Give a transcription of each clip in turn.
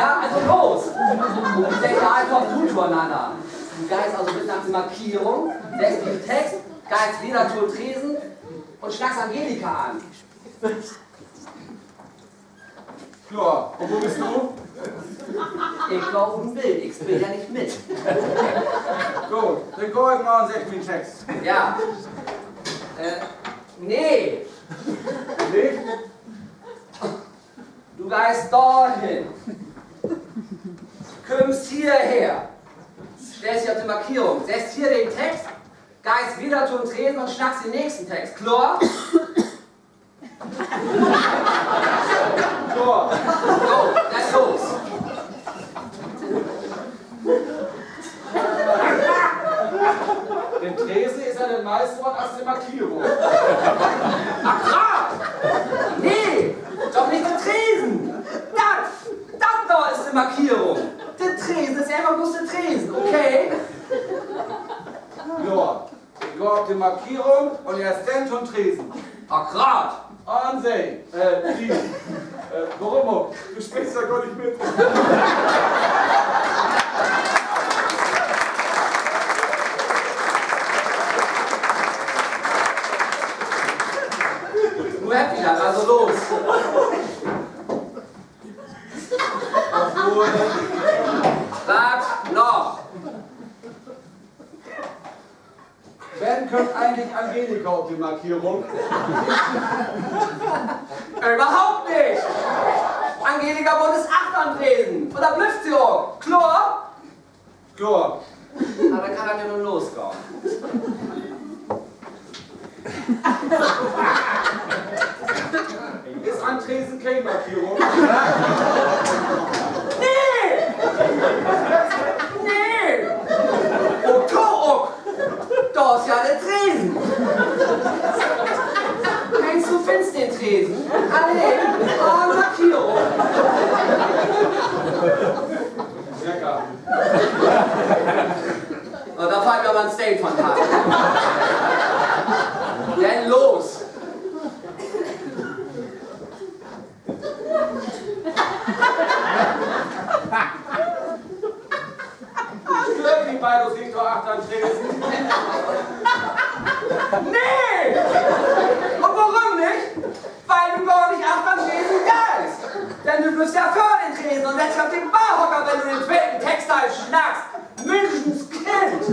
Ja, also los! Ich denke einfach du zueinander. Du geist also bis nach der Markierung, lässt den Text, geist wieder zur Tresen und schnackst Angelika an. Ja, und wo bist du? Ich glaube ein Bild, ich spiele ja nicht mit. Gut, dann guck ich mal und sag mir den Text. Ja. Nee. Nicht? Du geist dorthin. Kommst hierher. Stellst dich auf die Markierung. Setzt hier den Text, geist wieder zum Tresen und schnackst den nächsten Text. Klar? So, So, dann los. den Tresen ist ja das meiste Wort als die Markierung. Ach, grad! Nee, doch nicht der Tresen. Das da ist die Markierung. Der Tresen ist einfach bloß der Tresen, okay? Ja, ich gehe auf die Markierung und erst dann zum Tresen. Ach, grad! Ansehen, die. Warum? Du sprichst ja gar nicht mit. Nur happy dann, also los. Auf Ruhe. Wart noch. Wann kommt eigentlich Angelika auf die Markierung? Überhaupt nicht! Angelika wohnt es 8 am Tresen. Und da blüfft sie auch. Klar? Klar. Aber dann kann er ja nur losgehen. Ist an Tresen keine Markierung? Nee! Nee! Und Torok! Da ist ja der Tresen. Meinst du, findest den Tresen? Ah, nee. Oh, Markierung. Lecker. Und da fällt mir aber ein Steak von Tag. Denn los! Stört die beiden Sektor 8 an Tresen? Nee! Und warum nicht? Weil du gar nicht 8 am Tresen geist. Denn du bist ja vor den Tresen und setzt auf den Barhocker, wenn du den zweiten Textteil schnackst. Münchens Kind!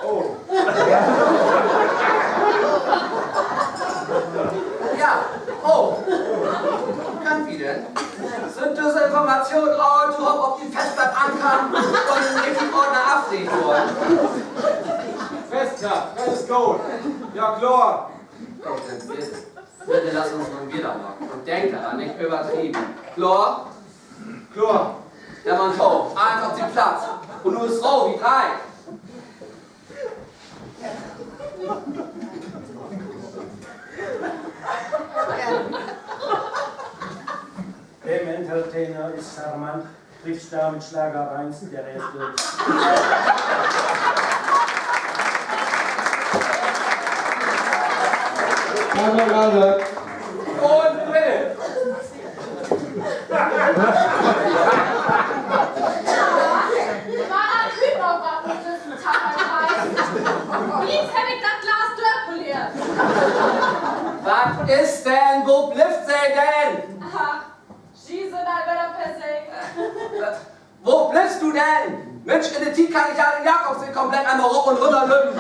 Oh. Ja, oh. Kann wie denn? Sind diese Informationen auch überhaupt auf die Festplatte ankam und in den richtigen Ordner ablegt worden? Festplatte, das ist gut. Ja, klar. Bitte lass uns mal ein Bier da machen. Und denk daran, nicht übertrieben. Klar? Klar. Der Mann hoch, eins auf den Platz. Und du bist roh wie 3. Der Entertainer ist charmant, trifft da mit Schlager 1, der Rest durch. Kameraden. Und Brille. Was ist denn? Wo blifft sie denn? Ach, schieße dann wieder per se. Wo bliffst du denn? Mensch, in der Tief kann ich ja den Jakobsweg komplett einmal hoch und runter lügen.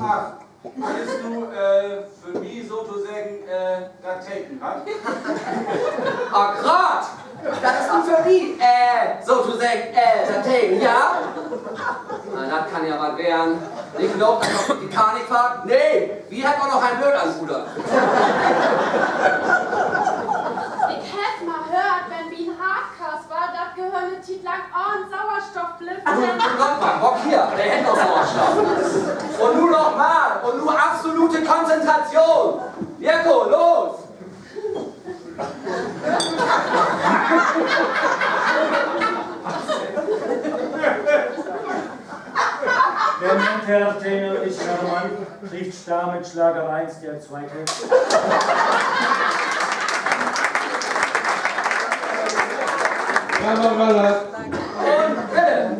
Ach, willst du für mich sozusagen das Taken, ha? Ah, grad! Das ist nur für die, sozusagen, das Taken, ja? Na, das kann ja was werden. Ich glaub, dass auf die Titanic fahrt. Nee, wir hätten auch noch ein Bild an Bruder. Ich hätte mal gehört, wenn wie ein Hardcast war, das gehören eine Zeit lang an Sauerstoffbliff. Nochmal, Bock hier, der hätte noch Sauerstoff. Und nur nochmal, und nur absolute Konzentration. Mirko, los! Der Entertainer ist charmant, trifft da mit Schlager 1, der Zweite. Kamerad. Und bitte.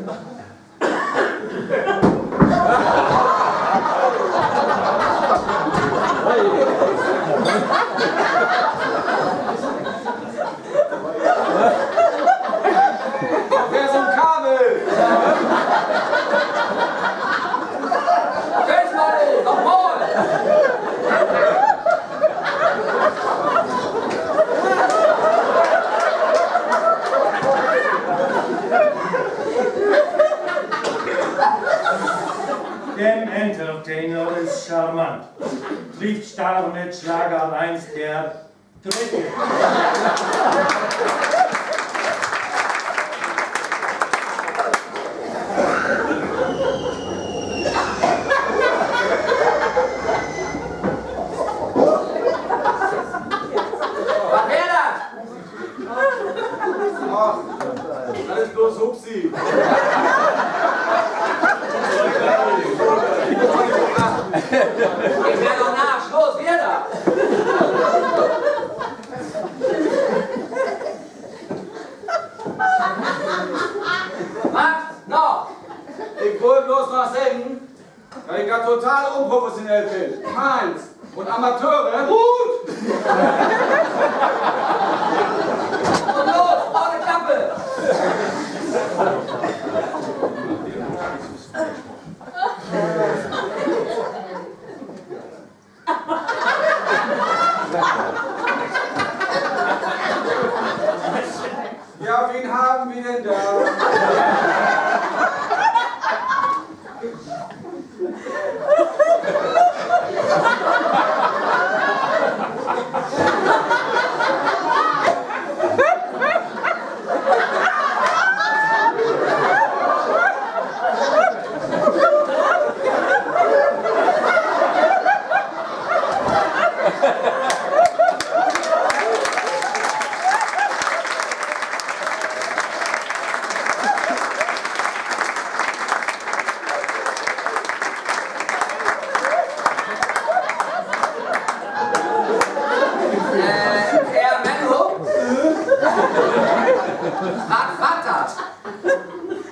Wer ist ein Kabel? Festhalten, nochmal. Dem Entertainer ist charmant. Trifft Star mit Schlager 1 der Dritte. Was wäre das? Ach, alles bloß Hupsi. Ich werde doch nach. Los, wer da? Was? Noch? Ich wollte bloß noch sagen, dass ich da total unprofessionell bin. Meins. Und Amateure, gut! Und los, ohne Klappe. Ja, wen haben wir denn da? Herr Menno? Was war das?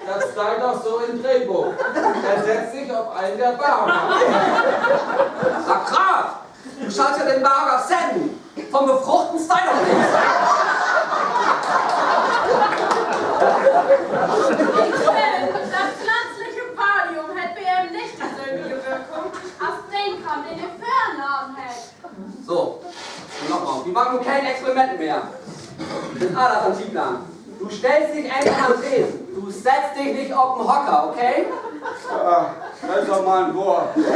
Das steigt doch so im Drehbuch. Er setzt sich auf einen der Barmer. Sakrat! Du schaust ja den Barger senden. Vom befruchten Style doch nicht. Das pflanzliche Valium hat BM nicht dieselbe Wirkung als den Kram, den ihr Fernnamen hat. So, nochmal. Wir machen kein Experiment mehr. Sind alles am Zielplan. Du stellst dich endlich am Tresen. Du setzt dich nicht auf den Hocker, okay? Ja, das ist doch mal ein Wort. Du bist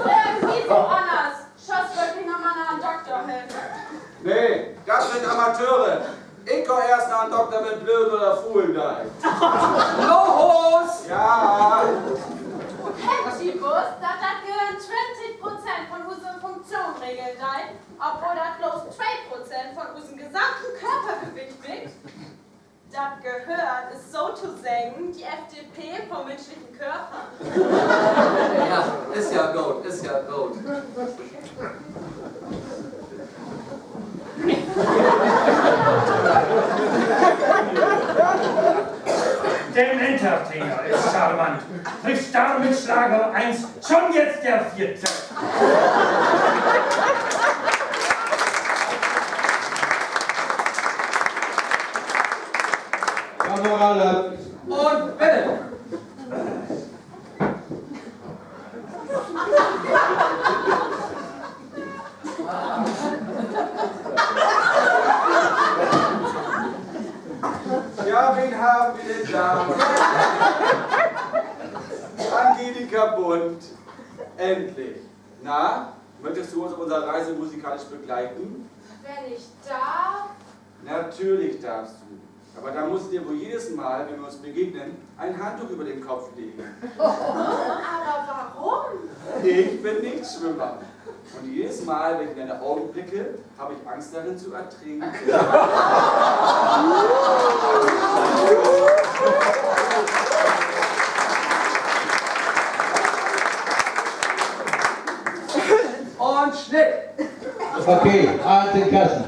irgendwie so anders. Schaust wirklich noch mal nach einem Doktor helfen. Nee, das sind Amateure. Ich komm erst nach dem Doktor, wenn blöd oder Fuhlen da ist. Los! Ja, Hättest du gewusst, dass das Gehirn 20% von unserer Funktion regeln sei, obwohl das bloß 2% von unserem gesamten Körpergewicht wiegt? Das Gehirn ist sozusagen die FDP vom menschlichen Körper. Ja, ist ja gut, ist ja gut. Dem Entertainer ist charmant. Trifft Star mit Schlager 1 schon jetzt der Vierte. Kamerad. Und bitte. Ja, wen haben wir denn da? Angelika Bund. Endlich. Na, möchtest du uns auf unserer Reise musikalisch begleiten? Wenn ich darf. Natürlich darfst du. Aber da musst du dir wohl jedes Mal, wenn wir uns begegnen, ein Handtuch über den Kopf legen. Aber warum? Ich bin nicht Schwimmer. Und jedes Mal, wenn ich in deine Augen blicke, habe ich Angst darin zu ertrinken. Und und Schnitt. Okay, Arzt in Kassen.